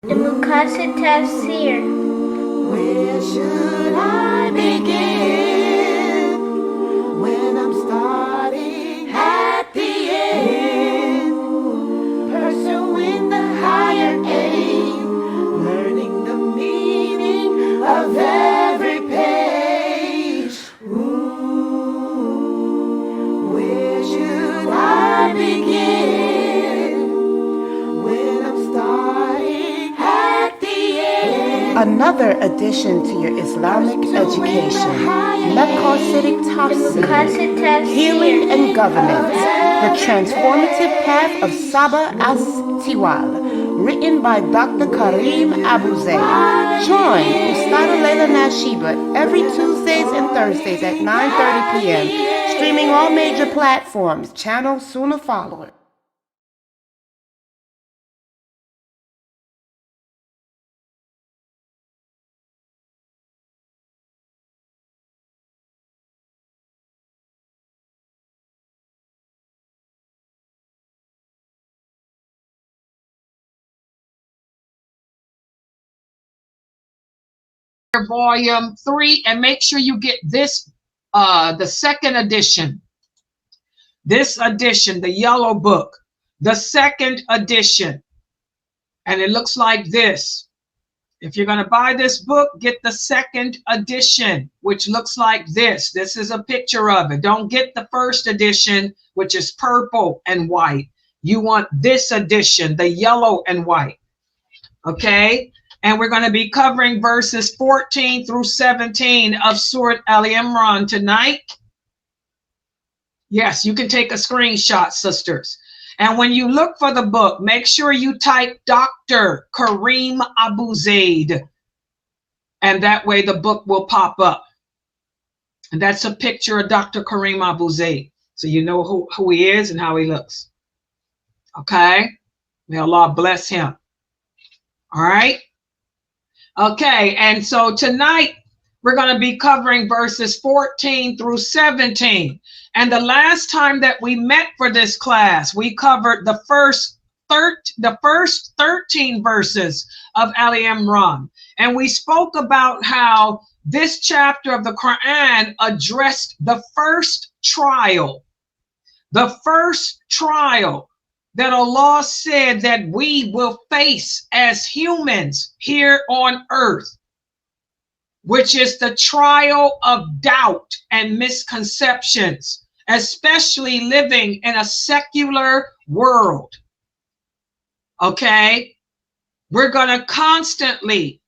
The Maqasidic Tafsir. Where should I begin when I'm starting at the end? Pursuing the higher aim, learning the meaning of every page. Where should I begin when I'm starting at the end? Another addition to your Islamic education, Maqasidic Tafsir, Healing and Government, The Transformative Path of Sabah as-Tiwal, written by Dr. Karim Abuzaid. Join Ustadah Laila Nasheeba every Tuesdays and Thursdays at 9:30 p.m., streaming all major platforms, channel Sunnahfollowers. Volume 3, and make sure you get this, the second edition. This edition, the yellow book, the second edition. And it looks like this. If you're going to buy this book, get the second edition, which looks like this. This is a picture of it. Don't get the first edition, which is purple and white. You want this edition, the yellow and white. Okay? And we're going to be covering verses 14 through 17 of Surat Imran tonight. Yes, you can take a screenshot, sisters. And when you look for the book, make sure you type Dr. Karim Abuzaid. And that way the book will pop up. And that's a picture of Dr. Karim Abuzaid. So you know who he is and how he looks. Okay? May Allah bless him. All right? Okay, and so tonight we're going to be covering verses 14 through 17. And the last time that we met for this class, we covered the first 13 verses of Ali Imran. And we spoke about how this chapter of the Quran addressed the first trial that Allah said that we will face as humans here on earth, which is the trial of doubt and misconceptions, especially living in a secular world. Okay? We're going to constantly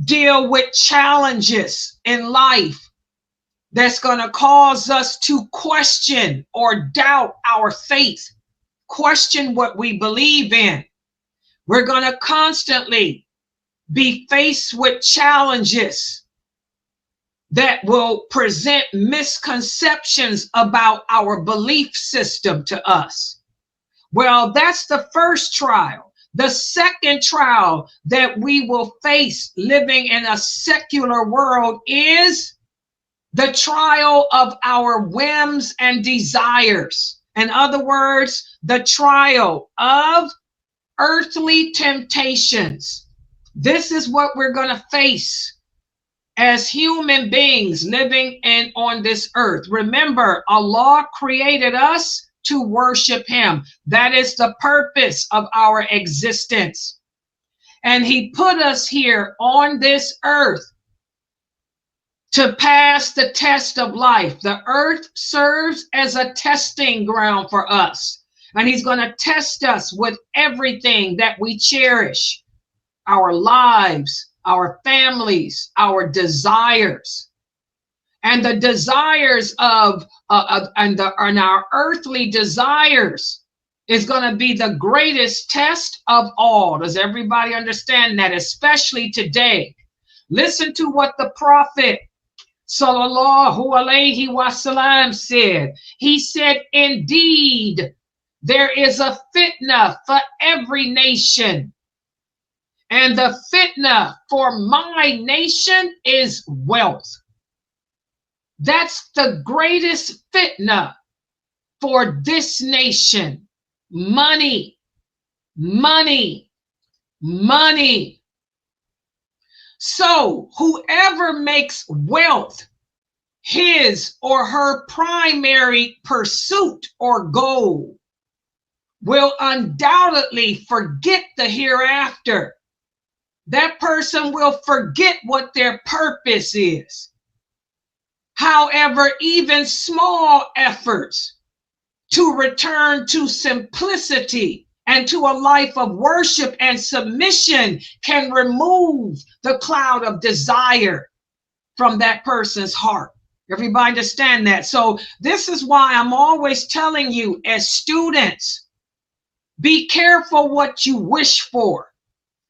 deal with challenges in life that's going to cause us to question or doubt our faith. Question what we believe in. We're going to constantly be faced with challenges that will present misconceptions about our belief system to us. Well, that's the first trial. The second trial that we will face living in a secular world is the trial of our whims and desires. In other words, the trial of earthly temptations. This is what we're going to face as human beings living on this earth. Remember, Allah created us to worship him. That is the purpose of our existence. And he put us here on this earth to pass the test of life. The earth serves as a testing ground for us. And he's going to test us with everything that we cherish. Our lives, our families, our desires. And the desires of, and our earthly desires is going to be the greatest test of all. Does everybody understand that? Especially today. Listen to what the Prophet Sallallahu Alaihi Wasallam said. He said, indeed, there is a fitna for every nation. And the fitna for my nation is wealth. That's the greatest fitna for this nation. Money, money, money. So whoever makes wealth his or her primary pursuit or goal will undoubtedly forget the hereafter. That person will forget what their purpose is. However, even small efforts to return to simplicity and to a life of worship and submission can remove the cloud of desire from that person's heart. Everybody understand that? So this is why I'm always telling you as students, be careful what you wish for.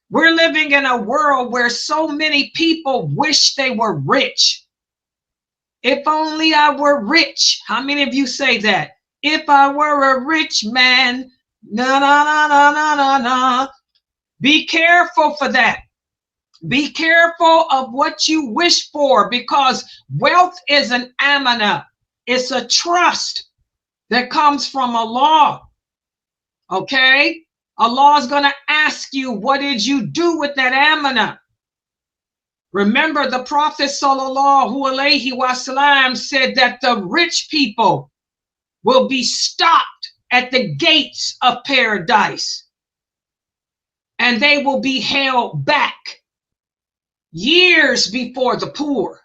We're living in a world where so many people wish they were rich. If only I were rich. How many of you say that? If I were a rich man, na na na na na na na. Be careful for that. Be careful of what you wish for, because wealth is an amana. It's a trust that comes from Allah. Okay? Allah is going to ask you, what did you do with that amana? Remember, the Prophet sallallahu alaihi wasallam said that the rich people will be stopped at the gates of paradise and they will be held back years before the poor.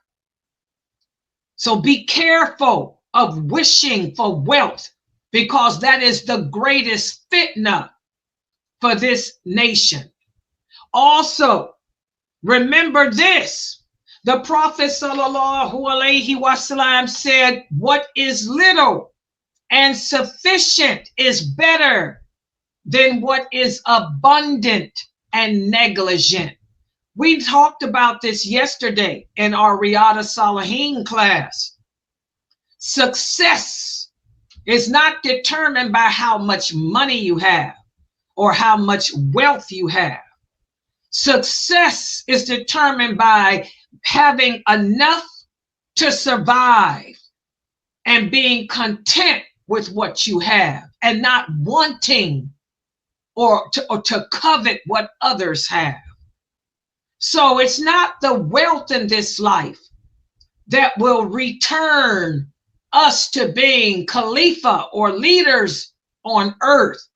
So be careful of wishing for wealth, because that is the greatest fitna for this nation. Also, remember this. The Prophet sallallahu alaihi wasallam said, what is little and sufficient is better than what is abundant and negligent. We talked about this yesterday in our Riyadh Salihin class. Success is not determined by how much money you have or how much wealth you have. Success is determined by having enough to survive and being content with what you have and not wanting or to covet what others have. So it's not the wealth in this life that will return us to being Khalifa or leaders on earth,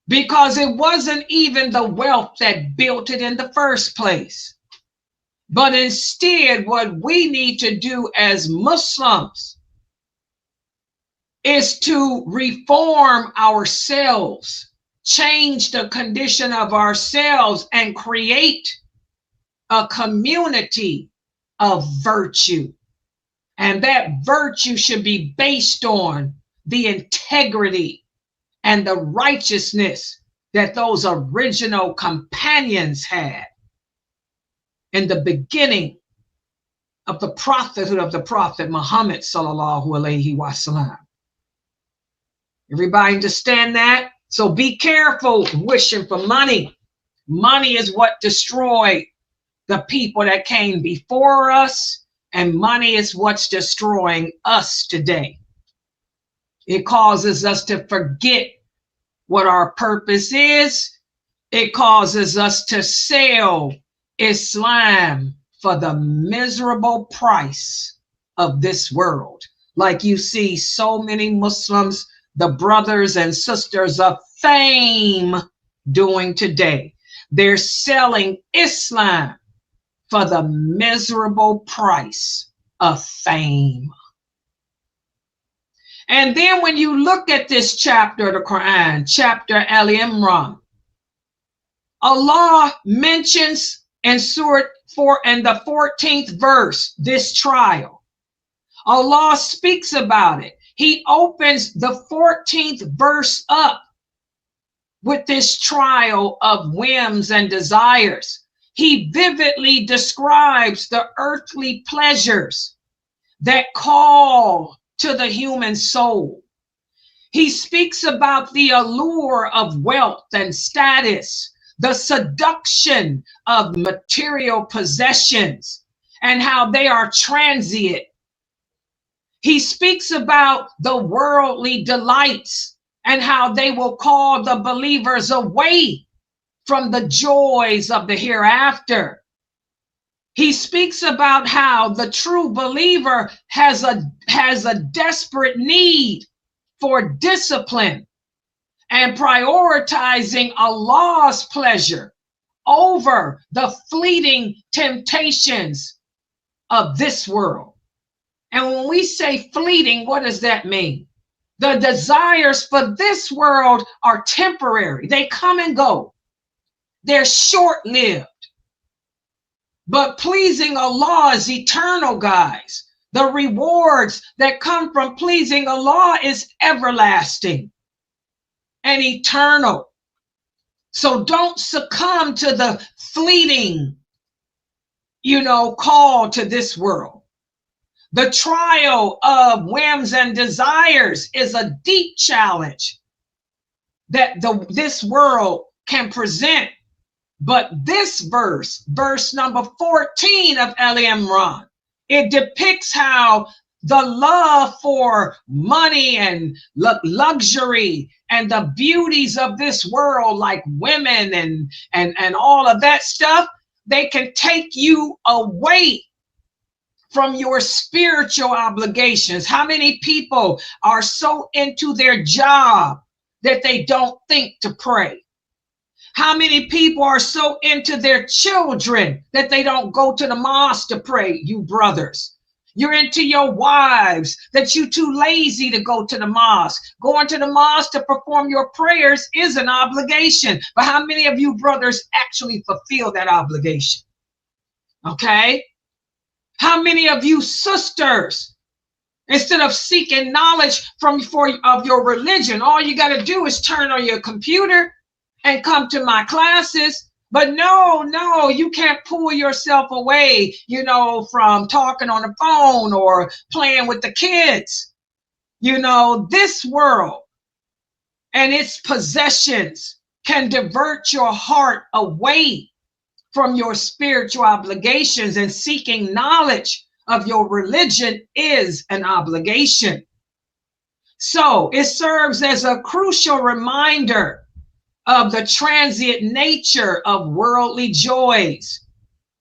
because it wasn't even the wealth that built it in the first place. But instead, what we need to do as Muslims is to reform ourselves, change the condition of ourselves, and create a community of virtue. And that virtue should be based on the integrity and the righteousness that those original companions had in the beginning of the prophethood of the Prophet Muhammad sallallahu alaihi wasallam. Everybody understand that? So be careful wishing for money. Money is what destroyed the people that came before us, and money is what's destroying us today. It causes us to forget what our purpose is. It causes us to sell Islam for the miserable price of this world. Like you see so many Muslims, the brothers and sisters of fame, doing today. They're selling Islam for the miserable price of fame. And then when you look at this chapter of the Quran, chapter Al Imran, Allah mentions in Surat 4 and the 14th verse this trial. Allah speaks about it. He opens the 14th verse up with this trial of whims and desires. He vividly describes the earthly pleasures that call to the human soul. He speaks about the allure of wealth and status, the seduction of material possessions, and how they are transient. He speaks about the worldly delights and how they will call the believers away from the joys of the hereafter. He speaks about how the true believer has a desperate need for discipline and prioritizing Allah's pleasure over the fleeting temptations of this world. And when we say fleeting, what does that mean? The desires for this world are temporary. They come and go. They're short-lived. But pleasing Allah is eternal, guys. The rewards that come from pleasing Allah is everlasting and eternal. So don't succumb to the fleeting, call to this world. The trial of whims and desires is a deep challenge that this world can present. But this verse number 14 of Imran, it depicts how the love for money and luxury and the beauties of this world, like women and all of that stuff, they can take you away from your spiritual obligations. How many people are so into their job that they don't think to pray? How many people are so into their children that they don't go to the mosque to pray, you brothers? You're into your wives that you're too lazy to go to the mosque. Going to the mosque to perform your prayers is an obligation. But how many of you brothers actually fulfill that obligation? Okay? How many of you sisters, instead of seeking knowledge of your religion, all you got to do is turn on your computer and come to my classes? But no, you can't pull yourself away, from talking on the phone or playing with the kids. This world and its possessions can divert your heart away from your spiritual obligations, and seeking knowledge of your religion is an obligation. So it serves as a crucial reminder of the transient nature of worldly joys,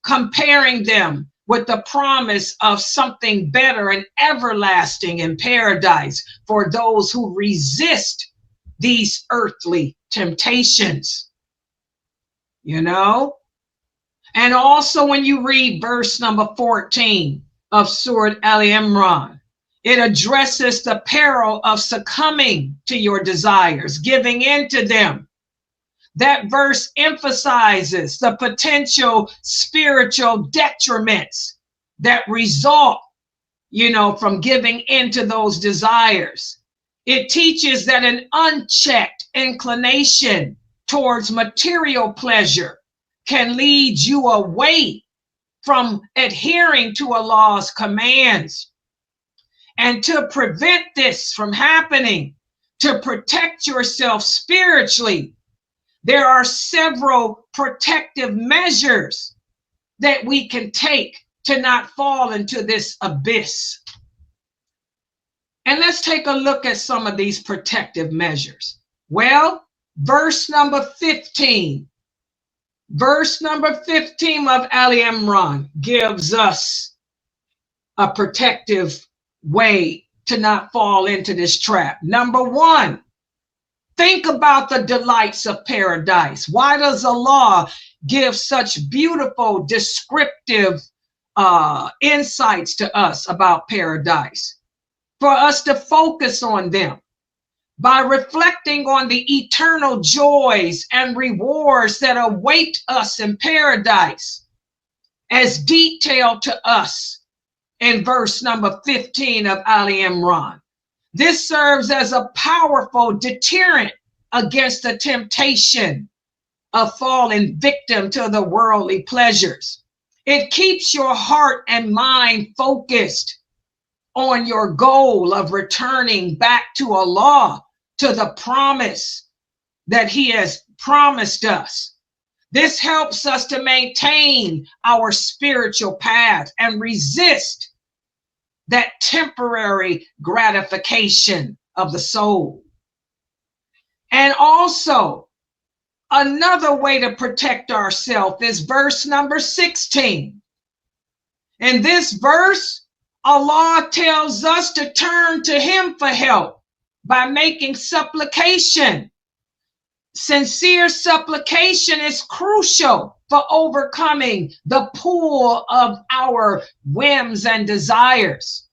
comparing them with the promise of something better and everlasting in paradise for those who resist these earthly temptations. And also when you read verse number 14 of Surat Imran, it addresses the peril of succumbing to your desires, giving in to them. That verse emphasizes the potential spiritual detriments that result, from giving into those desires. It teaches that an unchecked inclination towards material pleasure can lead you away from adhering to Allah's commands. And to prevent this from happening, to protect yourself spiritually, there are several protective measures that we can take to not fall into this abyss. And let's take a look at some of these protective measures. Well, verse number 15 of Imran gives us a protective way to not fall into this trap. Number one, think about the delights of paradise. Why does Allah give such beautiful descriptive insights to us about paradise? For us to focus on them. By reflecting on the eternal joys and rewards that await us in paradise, as detailed to us in verse number 15 of Imran. This serves as a powerful deterrent against the temptation of falling victim to the worldly pleasures. It keeps your heart and mind focused on your goal of returning back to Allah, to the promise that He has promised us. This helps us to maintain our spiritual path and resist that temporary gratification of the soul. And also, Another way to protect ourselves is verse number 16. In this verse, Allah tells us to turn to Him for help by making supplication. Sincere supplication is crucial for overcoming the pull of our whims and desires.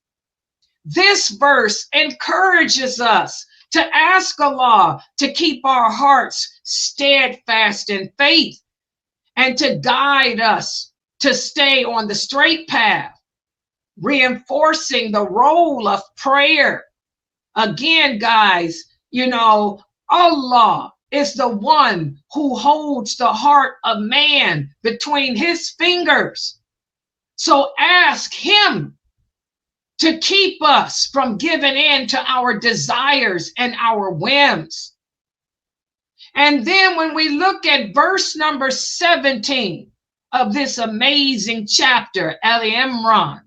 This verse encourages us to ask Allah to keep our hearts steadfast in faith and to guide us to stay on the straight path, reinforcing the role of prayer. Again, guys, Allah is the one who holds the heart of man between His fingers. So ask Him to keep us from giving in to our desires and our whims. And then when we look at verse number 17 of this amazing chapter, Imran,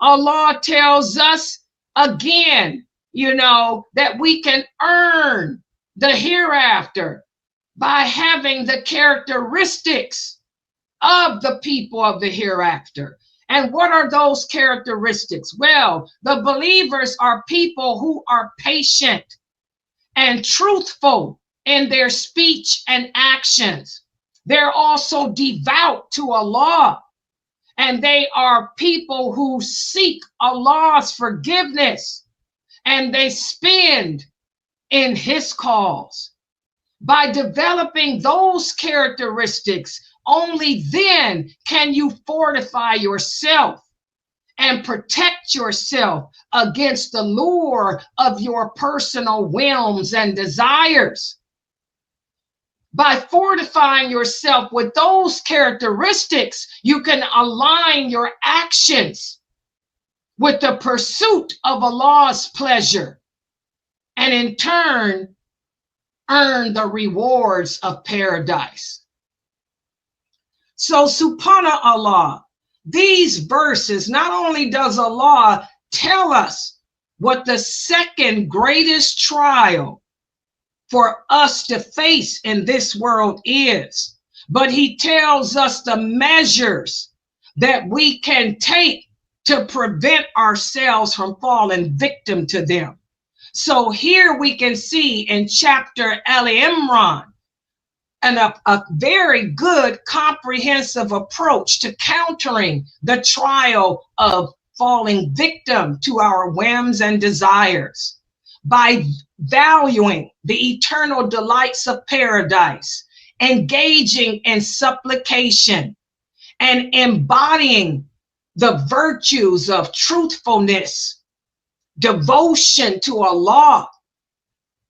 Allah tells us again, that we can earn the hereafter by having the characteristics of the people of the hereafter. And what are those characteristics? Well, the believers are people who are patient and truthful in their speech and actions. They're also devout to Allah, and they are people who seek Allah's forgiveness, and they spend in His cause. By developing those characteristics, only then can you fortify yourself and protect yourself against the lure of your personal whims and desires. By fortifying yourself with those characteristics, you can align your actions with the pursuit of Allah's pleasure, and in turn, earn the rewards of paradise. So, subhanAllah, these verses, not only does Allah tell us what the second greatest trial for us to face in this world is, but He tells us the measures that we can take to prevent ourselves from falling victim to them. So here we can see in chapter Imran a very good comprehensive approach to countering the trial of falling victim to our whims and desires by valuing the eternal delights of paradise, engaging in supplication, and embodying the virtues of truthfulness, devotion to Allah.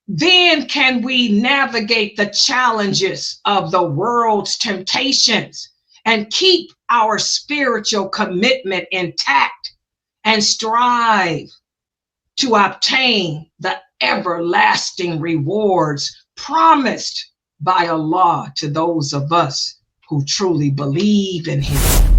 Then can we navigate the challenges of the world's temptations and keep our spiritual commitment intact and strive to obtain the everlasting rewards promised by Allah to those of us who truly believe in Him.